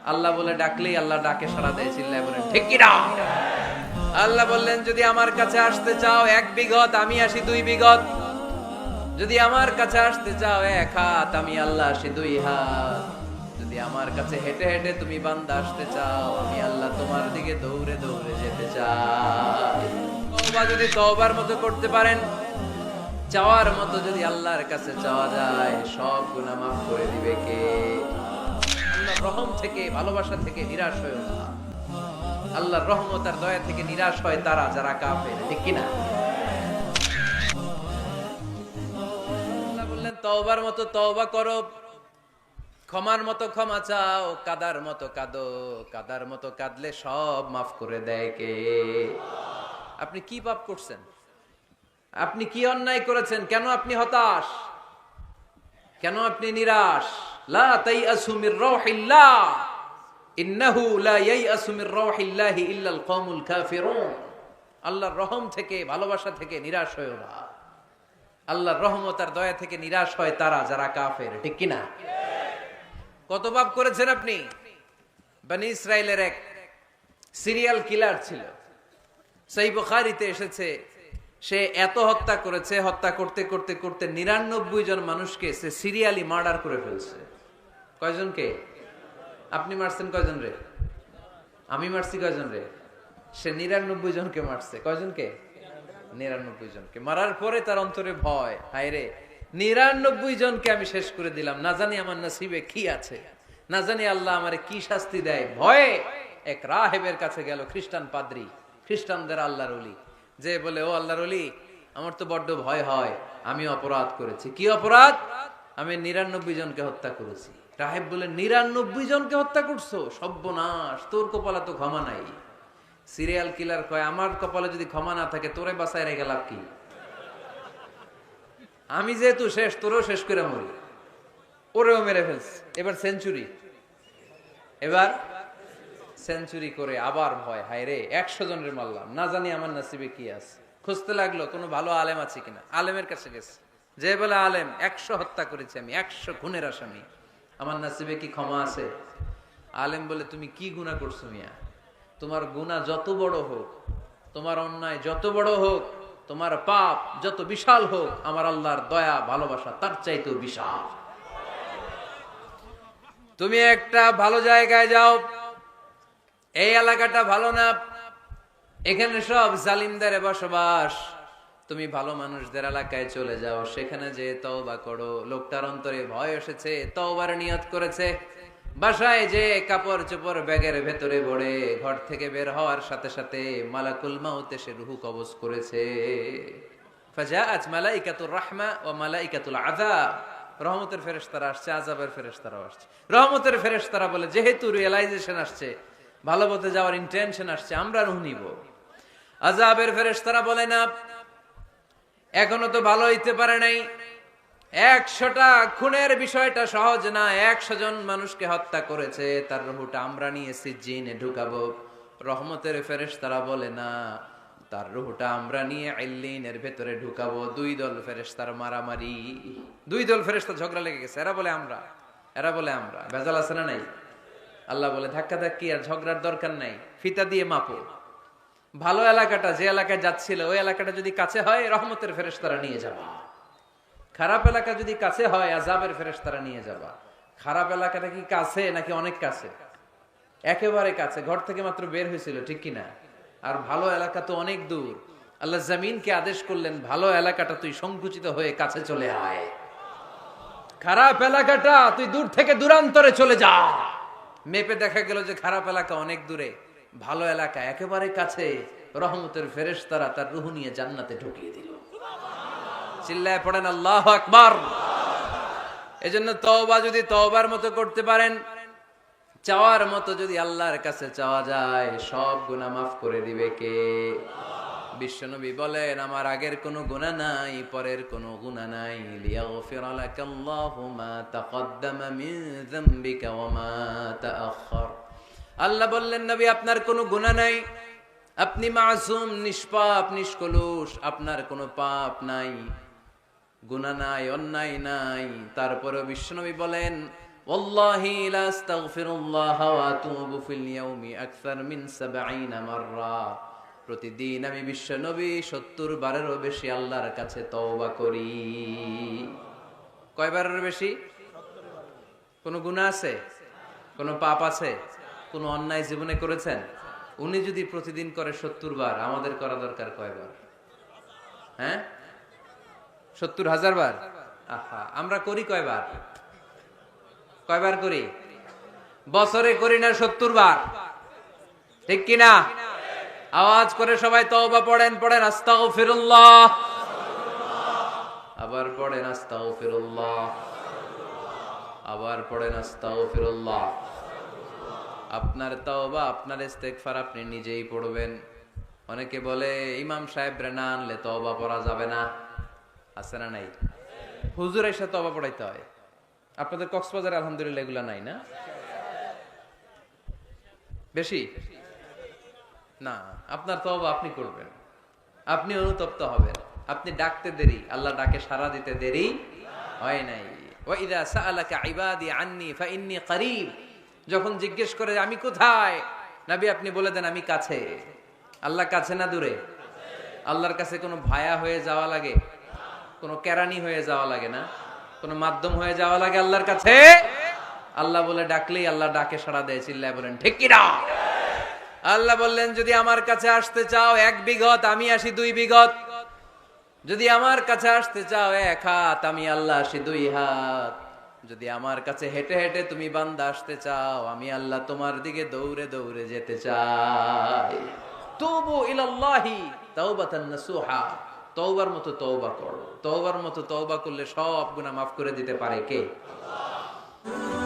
আল্লাহ বলে ডাকলেই আল্লাহ ডাকে সাড়া দেয়, চিল্লায় বলেন ঠিক কি না? আল্লাহ বললেন যদি আমার কাছে আসতে চাও 1 বিঘত, আমি আসি 2 বিঘত। যদি আমার কাছে আসতে চাও 1 হাত, আমি আল্লাহ আসি 2 হাত। যদি আমার কাছে হেঁটে হেঁটে তুমি বান্দা আসতে চাও, আমি আল্লাহ তোমার দিকে দৌড়ে দৌড়ে যেতে চাই। তওবা যদি তওবার মতো করতে পারেন, চাওয়ার মতো যদি আল্লাহর কাছে চাওয়া যায়, সব গুনাহ মাফ করে দিবে কে? আল্লাহর রহম থেকে, ভালোবাসা থেকে নিরাশ হয়ো না। আল্লাহর রহমত আর দয়া থেকে নিরাশ হয় তারা যারা কাফের, ঠিক কি না? আল্লাহ বললেন তওবার মতো তওবা করো, ক্ষমার মতো ক্ষমা চাও, কাদার মতো কাঁদো, কাদার মতো কাঁদলে সব মাফ করে দেয় কে? আপনি কি পাপ করছেন? আপনি কি অন্যায় করেছেন? কেন আপনি হতাশ? কেন আপনি নিরাশ? লা তাইয়াসু মির রাউহিল্লাহ, ইন্নাহু লা ইয়াইয়াসু মির রাউহিল্লাহি ইল্লাল কওমুল কাফিরুন। আল্লাহর রহম থেকে, ভালোবাসা থেকে নিরাশ হয়ো না। আল্লাহর রহমত আর দয়া থেকে নিরাশ হয় তারা যারা কাফের, ঠিক কি না? কত পাপ করেছেন আপনি? বনি ইসরাইলের এক সিরিয়াল কিলার ছিল, সহিহ বুখারীতে এসেছে। সে এত হত্যা করেছে, হত্যা করতে করতে করতে 99 জন মানুষকে সে সিরিয়ালি মার্ডার করে ফেলছে। কয়জনকে? আপনি মারছেন কয়জন রে? আমি মারছি কয়জন রে? সে 99 জনকে মারছে। কয়জনকে? 99 জনকে। মারার পরে তার অন্তরে ভয়, হায় রে 99 জনকে আমি শেষ করে দিলাম, না জানি আমার নসিবে কি আছে, না জানি আল্লাহ আমারে কি শাস্তি দেয়। ভয়ে এক রাহেবের কাছে গেল, খ্রিস্টান পাদ্রী, খ্রিস্টানদের আল্লাহর ওলি, যে বলে ও আল্লাহর ওলি, আমার তো বড্ড ভয় হয়, আমি অপরাধ করেছি। কি অপরাধ? আমি 99 জনকে হত্যা করেছি। রাহেব বলে 99 জনকে হত্যা করছো? সর্বনাশ, তোর কপালে তো ক্ষমা নাই। সিরিয়াল কিলার কয় আমার কপালে যদি ক্ষমা না থাকে তোরে বাঁচায় রেখে লাভ কি? আমি যেহেতু শেষ, তোরেও শেষ করে মরি। ওরেও মেরে ফেলছে। এবার সেঞ্চুরি, এবার সেঞ্চুরি করে আবার ভয়, হায় রে 100 জনের মারলাম, না জানি আমার নসিবে কি আছে। খুঁজতে লাগলো কোনো ভালো আলেম আছে কিনা। আলেমের কাছে গেছে, যে বলে আলেম 100 হত্যা করেছি আমি, 100 খুনের আসামি, আমার নসিবে কি ক্ষমা আছে? আলেম বলে তুমি কি গুনাহ করছো মিয়া? তোমার গুনাহ যত বড় হোক, তোমার অন্যায় যত বড় হোক, তোমার পাপ যত বিশাল হোক, আমার আল্লাহর দয়া ভালোবাসা তার চাইতেও বিশাল। তুমি একটা ভালো জায়গায় যাও, এই এলাকাটা ভালো না, এখানে সব জালিমদের বসবাস, তুমি ভালো মানুষদের এলাকায় চলে যাও, সেখানে যে তওবা করো। লোকটার অন্তরে ভয় এসেছে, তওবার নিয়ত করেছে। বাসায় যে কাপড় চোপড় ব্যাগের ভেতরে ভরে ঘর থেকে বের হওয়ার সাথে সাথে মালাকুল মাউত এসে রূহ কবজ করেছে। ফাজাআত মালাইকাতুর রাহমা ওয়া মালাইকাতুল আযাব, রহমতের ফেরেশতারা আসছে, আযাবের ফেরেশতারাও আসছে। রহমতের ফেরেশতারা বলে যেহেতু রিয়েলাইজেশন আসছে, ভালো পথে যাওয়ার ইন্টেনশন আসছে, আমরা রূহ নিব। আযাবের ফেরেশতারা বলে না, এখনো তো ভালো হইতে পারে নাই, 100টা খুনের বিষয়টা সহজ না, 100 জন মানুষকে হত্যা করেছে, তার রূহটা আমরা নিয়ে সিজ্জিনে ঢুকাবো। রহমতের ফেরেশতারা বলে না, তার রূহটা আমরা নিয়ে ইল্লিনের ভেতরে ঢুকাবো। 2 দল ফেরেশতার মারামারি, 2 দল ফেরেশতা ঝগড়া লেগে গেছে। এরা বলে আমরা, এরা বলে আমরা। ভেজাল আছে না নাই? আল্লাহ বলে ধাক্কা ধাক্কি আর ঝগড়ার দরকার নাই, ফিতা দিয়ে মাপো। ভালো এলাকাটা, যে এলাকায় যাচ্ছিল ওই এলাকাটা যদি কাছে হয়, রহমতের ফেরেশতারা নিয়ে যাবা। খারাপ এলাকা যদি কাছে হয়, আযাবের ফেরেশতারা নিয়ে যাবা। খারাপ এলাকাটা কি কাছে নাকি অনেক কাছে? একেবারে কাছে, ঘর থেকে মাত্র বের হয়েছিল, ঠিক কিনা? আর ভালো এলাকা তো অনেক দূর। আল্লাহ জমিনকে আদেশ করলেন, ভালো এলাকাটা তুই সংকুচিত হয়ে কাছে চলে আয়, খারাপ এলাকাটা তুই দূর থেকে দূরান্তরে চলে যা। মেপে দেখা গেল যে খারাপ এলাকা অনেক দূরে, ভালো এলাকা একেবারে কাছে। রহমতের ফেরেশতারা তার রূহ নিয়ে জান্নাতে ঢুকিয়ে দিল। চিল্লায় পড়েন আল্লাহু আকবার। এজন্য তওবা যদি তওবার মতো করতে পারেন, চাওয়ার মতো যদি আল্লাহর কাছে চাওয়া যায়, সব গুনাহ মাফ করে দিবে কে? বিশ্বনবী বলেন আমার আগের কোনো গুনাহ নাই, পরের কোনো গুনাহ নাই। লিয়াগফিরা লাকাল্লাহু মা তাকদ্দামা মিন যামবিকা ওয়া মা তাআখার। আল্লাহ বললেন নবী আপনার কোনো গুনাহ নাই, আপনি মাসুম, নিষ্পাপ, নিষ্কলুষ, আপনার কোনো পাপ নাই, গুনাহ নাই, অন্যায় নাই। তারপরে বিশ্বনবী বলেন ওয়াল্লাহি লা আস্তাগফিরুল্লাহ ওয়া আতুবু ফিল ইয়াউমি আকসার মিন 70 মাররা। প্রতিদিন আমি বিশ্ব নবী 70 বারেরও বেশি আল্লাহর কাছে তওবা করি। কয়বারের বেশি? কোন গুনাহ আছে? কোন পাপ আছে? কোন অন্যায় জীবনে করেছেন? উনি যদি প্রতিদিন করে 70 বার, আমাদের করা দরকার কয়বার? হ্যাঁ, 70,000 বার। আহা, আমরা করি কয়বার? কয়বার করি? বছরে করি না 70 বার, ঠিক কিনা? আওয়াজ করে সবাই তওবা পড়েন, পড়েন আস্তাগফিরুল্লাহ, আবার পড়েন আস্তাগফিরুল্লাহ, আবার পড়েন আস্তাগফিরুল্লাহ। আপনার তওবা, আপনার ইস্তেগফার আপনি নিজেই পড়বেন। অনেকে বলে ইমাম সাহেব না আনলে তওবা পড়া যাবে না, আছে না নাই? হুজুর এসে তওবা পড়াইতে হয়। আপনাদের কক্সবাজারে আলহামদুলিল্লাহ এগুলা নাই না? বেশি না, আপনার তওবা আপনি করবেন, আপনি অনুতপ্ত হবেন। আপনি ডাকতে দেরি, আল্লাহ ডাকে সাড়া দিতে দেরি হয় নাই। ওয়া ইযা সাআলাকা ইবাদি আন্নী ফাইন্নী করিব, যখন জিজ্ঞেস করে আমি কোথায়, নবী আপনি বলে দেন আমি কাছে। আল্লাহ কাছে না দূরে? আল্লাহর কাছে কোনো ভায়া হয়ে যাওয়া লাগে? কোনো কেরানি হয়ে যাওয়া লাগে না? কোনো মাধ্যম হয়ে যাওয়া লাগে আল্লাহর কাছে? আল্লাহ বলে ডাকলেই আল্লাহ ডাকে সাড়া দেয়। চিল্লায় বলেন ঠিক কিনা? আল্লাহ বললেন যদি আমার কাছে আসতে চাও 1 বিঘত, আমি আসি 2 বিঘত। যদি আমার কাছে আসতে চাও 1 হাত, আমি আল্লাহ আসি 2 হাত। যদি আমার কাছে হেঁটে হেঁটে তুমি বান্দা আসতে চাও, আমি আল্লাহ তোমার দিকে দৌড়ে দৌড়ে যেতে চাই। তুবু ইলাল্লাহি তাওবাতান নাসুহা, তওবার মতো তওবা করো। তওবার মতো তওবা করলে সব গুনাহ মাফ করে দিতে পারে কে? আল্লাহ।